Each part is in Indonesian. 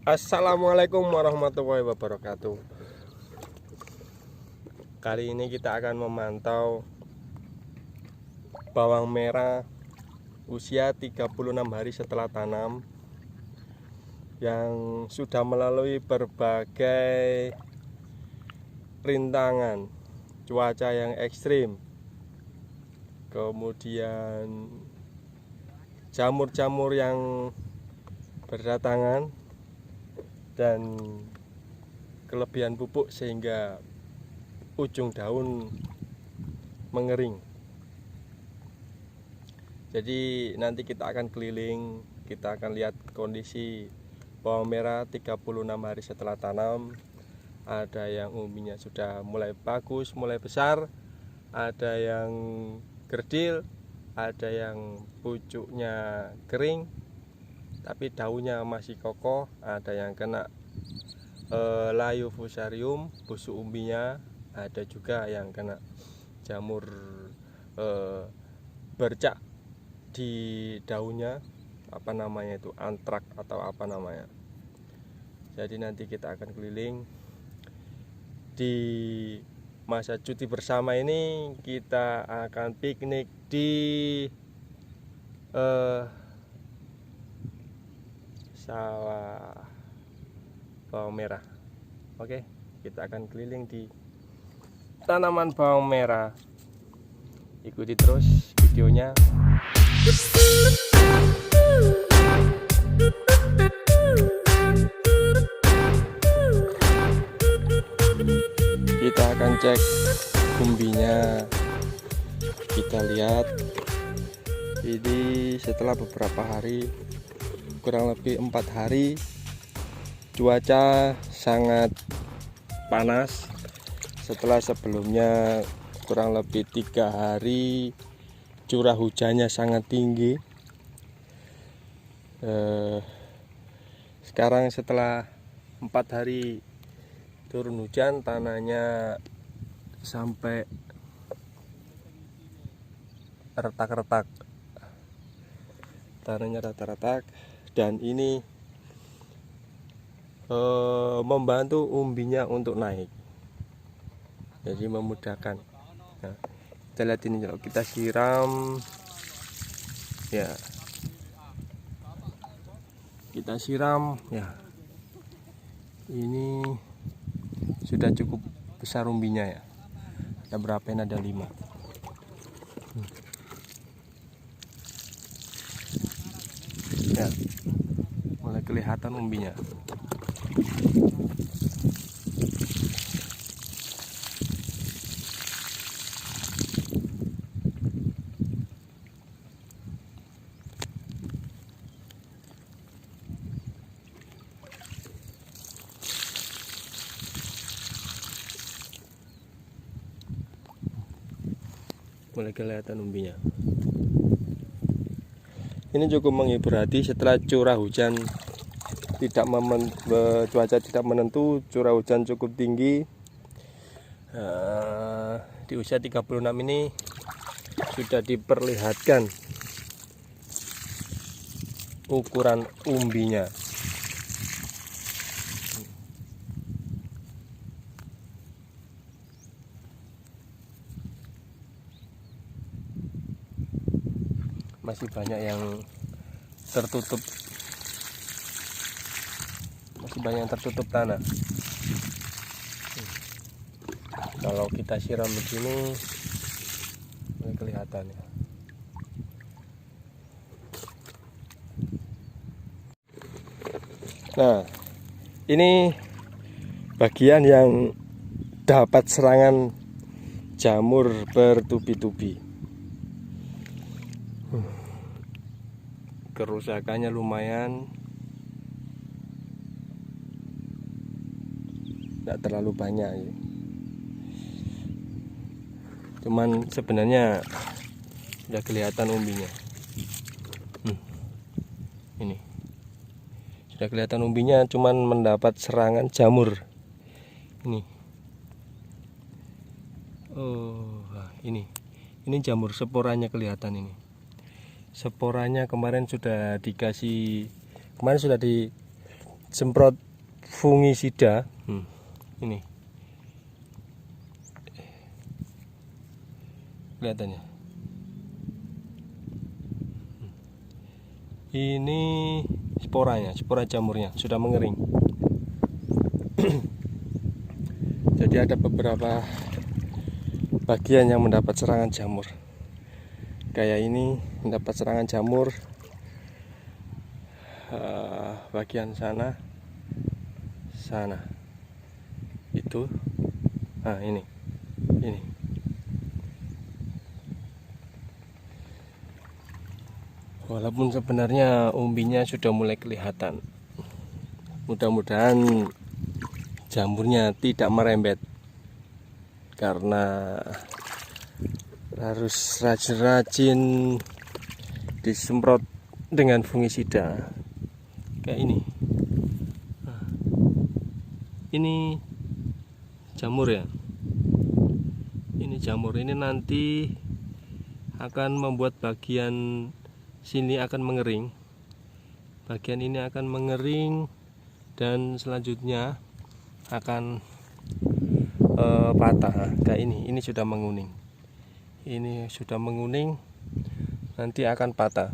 Assalamualaikum warahmatullahi wabarakatuh. Kali ini kita akan memantau bawang merah usia 36 hari setelah tanam yang sudah melalui berbagai rintangan cuaca yang ekstrim, kemudian jamur-jamur yang berdatangan dan kelebihan pupuk sehingga ujung daun mengering. Jadi nanti kita akan keliling, kita akan lihat kondisi bawang merah 36 hari setelah tanam. Ada yang umbinya sudah mulai bagus, mulai besar, ada yang kerdil, ada yang pucuknya kering tapi daunnya masih kokoh, ada yang kena layu fusarium, busuk umbinya, ada juga yang kena jamur bercak di daunnya, apa namanya itu, antrak atau apa namanya. Jadi nanti kita akan keliling di masa cuti bersama ini, kita akan piknik di sawah bawang merah. Oke, kita akan keliling di tanaman bawang merah. Ikuti terus videonya. Kita akan cek umbinya. Kita lihat ini setelah beberapa hari, kurang lebih 4 hari, cuaca sangat panas. Setelah sebelumnya kurang lebih 3 hari curah hujannya sangat tinggi. Sekarang setelah 4 hari turun hujan, tanahnya sampai retak-retak, tanahnya retak-retak, dan ini membantu umbinya untuk naik, jadi memudahkan. Nah, kita lihat ini, kalau kita siram ya, kita siram ya, ini sudah cukup besar umbinya ya. Ada berapa ini? Ada 5. Ya, mulai kelihatan umbinya. Mulai kelihatan umbinya. Ini cukup menghibur hati setelah curah hujan cuaca tidak menentu, curah hujan cukup tinggi. Di usia 36 ini sudah diperlihatkan ukuran umbinya. Masih banyak yang tertutup, tanah. Kalau kita siram begini ini kelihatan ya. Nah, ini bagian yang dapat serangan jamur bertubi-tubi. Kerusakannya lumayan, tidak terlalu banyak ya. Cuman sebenarnya sudah kelihatan umbinya. Ini sudah kelihatan umbinya, cuman mendapat serangan jamur. Ini ini jamur sporanya kelihatan. Ini sporanya kemarin sudah dikasih, kemarin sudah semprot fungisida. Ini kelihatannya. Ini sporanya, spora jamurnya sudah mengering. Jadi ada beberapa bagian yang mendapat serangan jamur. Kayak ini mendapat serangan jamur. Bagian sana itu. Nah, ini. Walaupun sebenarnya umbinya sudah mulai kelihatan. Mudah-mudahan jamurnya tidak merembet, karena harus rajin-rajin disemprot dengan fungisida. Kayak ini. Nah, ini jamur ya. Ini jamur, ini nanti akan membuat bagian sini akan mengering. Bagian ini akan mengering dan selanjutnya akan patah. Kayak ini sudah menguning. Ini sudah menguning, nanti akan patah.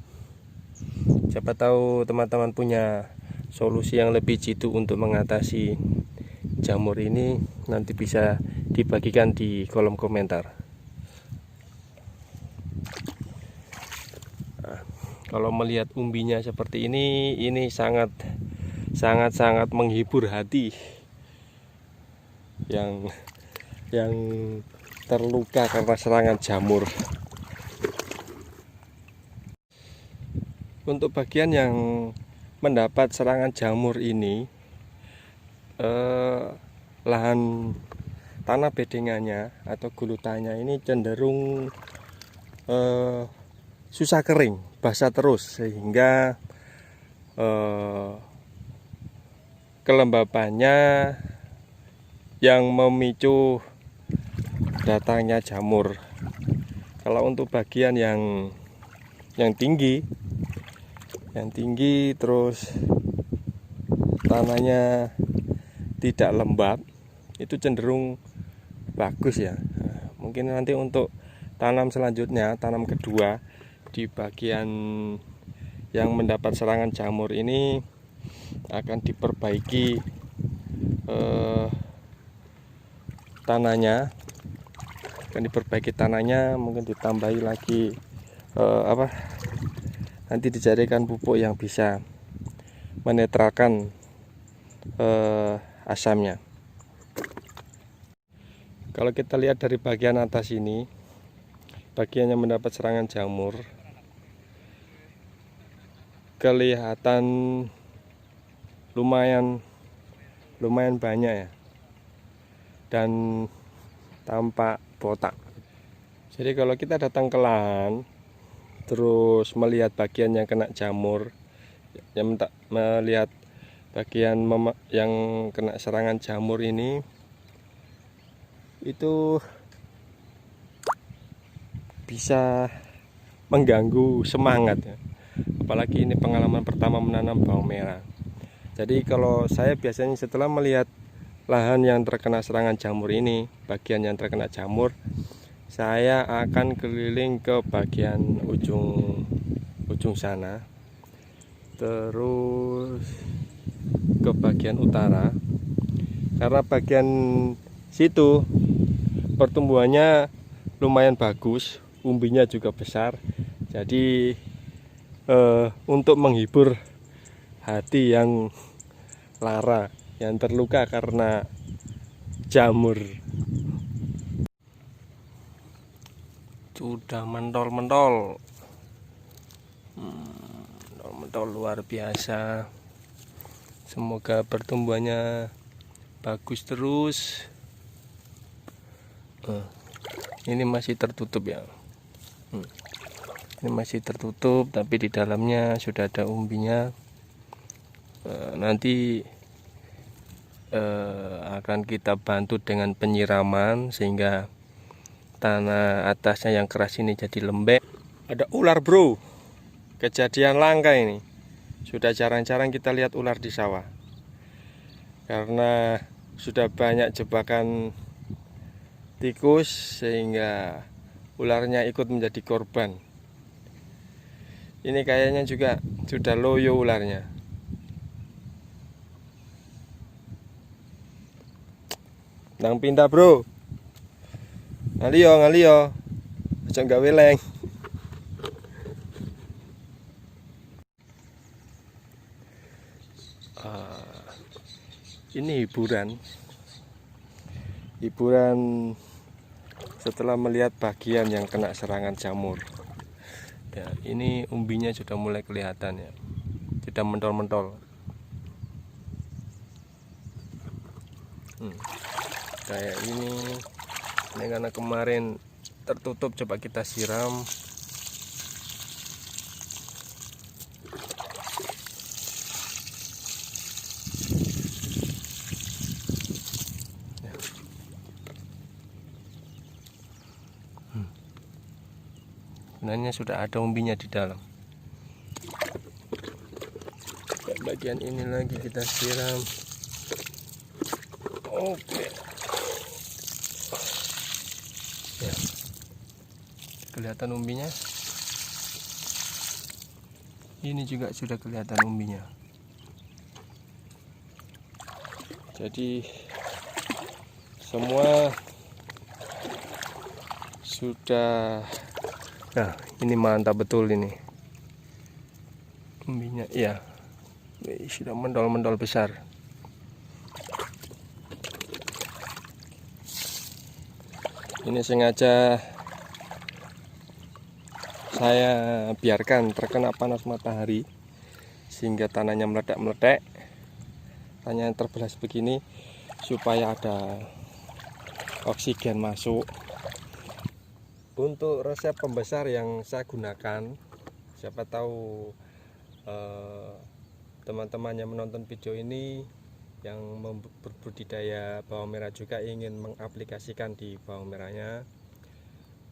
Siapa tahu teman-teman punya solusi yang lebih jitu untuk mengatasi jamur ini, nanti bisa dibagikan di kolom komentar. Nah, kalau melihat umbinya seperti ini sangat menghibur hati yang terluka karena serangan jamur. Untuk bagian yang mendapat serangan jamur ini, lahan tanah bedengannya atau gulutannya ini cenderung susah kering, basah terus, sehingga kelembabannya yang memicu datangnya jamur. Kalau untuk bagian yang tinggi terus tanahnya tidak lembab, itu cenderung bagus ya. Mungkin nanti untuk tanam selanjutnya, tanam kedua di bagian yang mendapat serangan jamur ini akan diperbaiki tanahnya. Mungkin ditambahi lagi nanti dicarikan pupuk yang bisa menetralkan asamnya. Kalau kita lihat dari bagian atas ini, bagian yang mendapat serangan jamur, kelihatan lumayan banyak ya, dan tampak botak. Jadi kalau kita datang ke lahan terus melihat bagian yang kena jamur, melihat bagian yang kena serangan jamur ini, itu bisa mengganggu semangat ya. Apalagi ini pengalaman pertama menanam bawang merah. Jadi kalau saya biasanya setelah melihat lahan yang terkena serangan jamur ini, bagian yang terkena jamur, saya akan keliling ke bagian ujung sana, terus ke bagian utara, karena bagian situ pertumbuhannya lumayan bagus, umbinya juga besar. Jadi untuk menghibur hati yang lara, yang terluka karena jamur. Sudah mentol luar biasa. Semoga pertumbuhannya bagus terus. Ini masih tertutup ya. Ini masih tertutup, tapi di dalamnya sudah ada umbinya. Nanti akan kita bantu dengan penyiraman sehingga tanah atasnya yang keras ini jadi lembek. Ada ular bro, kejadian langka ini. Sudah jarang-jarang kita lihat ular di sawah. karena sudah banyak jebakan tikus sehingga ularnya ikut menjadi korban. Ini kayaknya juga sudah loyo ularnya. Nang pindah bro, ngalio, aja nggak weleng. Ini hiburan setelah melihat bagian yang kena serangan jamur. Ya, ini umbinya sudah mulai kelihatan ya, sudah mentol-mentol. Kayak ini karena kemarin tertutup, coba kita siram. Sebenarnya sudah ada umbinya di dalam. Bagian ini lagi kita siram. Oke. Ya. Kelihatan umbinya. Ini juga sudah kelihatan umbinya. Jadi semua sudah. Nah, ini mantap betul ini. Umbinya iya. Sudah mendol-mendol besar. Ini sengaja saya biarkan terkena panas matahari sehingga tanahnya meledak-meledak, tanahnya terbelah begini supaya ada oksigen masuk. Untuk resep pembesar yang saya gunakan, siapa tahu teman-teman yang menonton video ini yang berbudidaya bawang merah juga ingin mengaplikasikan di bawang merahnya.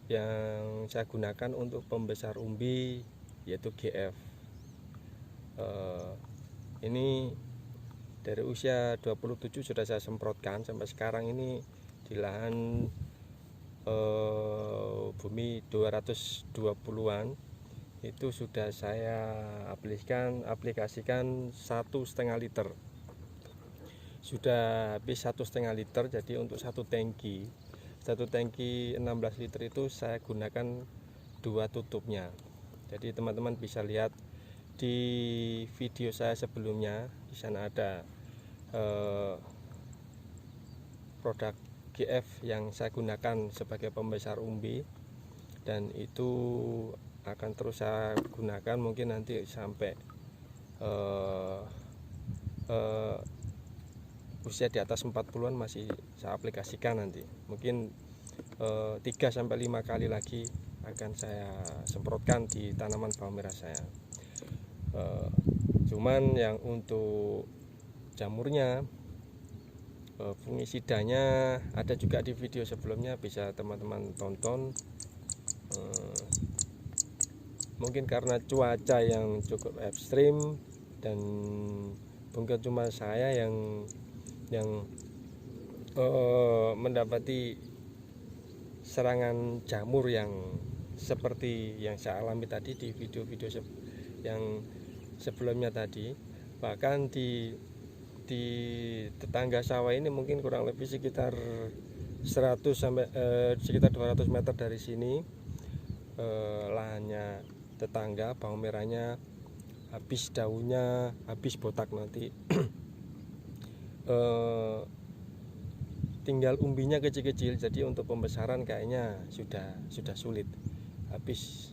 Yang saya gunakan untuk pembesar umbi yaitu GF. Ini dari usia 27 sudah saya semprotkan sampai sekarang. Ini di lahan bumi 220-an itu sudah saya aplikasikan 1,5 liter. Sudah habis 1,5 liter. Jadi untuk satu tangki 16 liter itu saya gunakan 2 tutupnya. Jadi teman-teman bisa lihat di video saya sebelumnya, di sana ada produk GF yang saya gunakan sebagai pembesar umbi, dan itu akan terus saya gunakan mungkin nanti sampai usia di atas 40-an masih saya aplikasikan. Nanti mungkin 3-5 kali lagi akan saya semprotkan di tanaman bawang merah saya. Cuman yang untuk jamurnya, fungisidanya ada juga di video sebelumnya, bisa teman-teman tonton. Mungkin karena cuaca yang cukup ekstrim dan bukan cuma saya yang mendapati serangan jamur yang seperti yang saya alami tadi di video-video yang sebelumnya tadi. Bahkan di tetangga sawah ini mungkin kurang lebih sekitar 100 sampai sekitar 200 meter dari sini, lahannya tetangga, bawang merahnya habis daunnya, habis botak nanti. Tinggal umbinya kecil-kecil, jadi untuk pembesaran kayaknya sudah sulit, habis.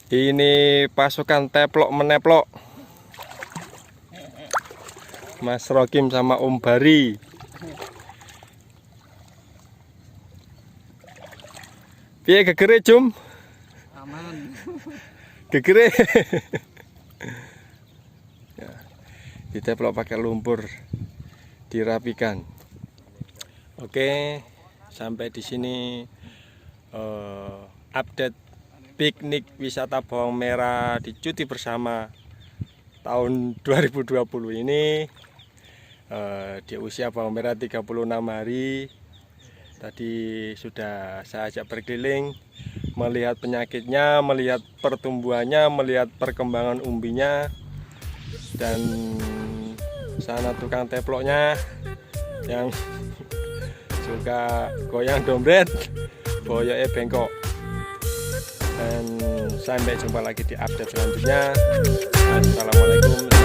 Ini pasukan teplok meneplok, Mas Rokim sama Om Bari. Piye gegere Jum? Aman. Gegere. Ya, diteplok pakai lumpur, dirapikan. Oke, sampai di sini update piknik wisata bawang merah di cuti bersama tahun 2020 ini. Di usia bawang merah 36 hari. Tadi sudah saya ajak berkeliling, melihat penyakitnya, melihat pertumbuhannya, melihat perkembangan umbinya, dan sana tukang teploknya yang suka goyang dompet, boyoknya bengkok. Dan sampai jumpa lagi di update selanjutnya. Assalamualaikum.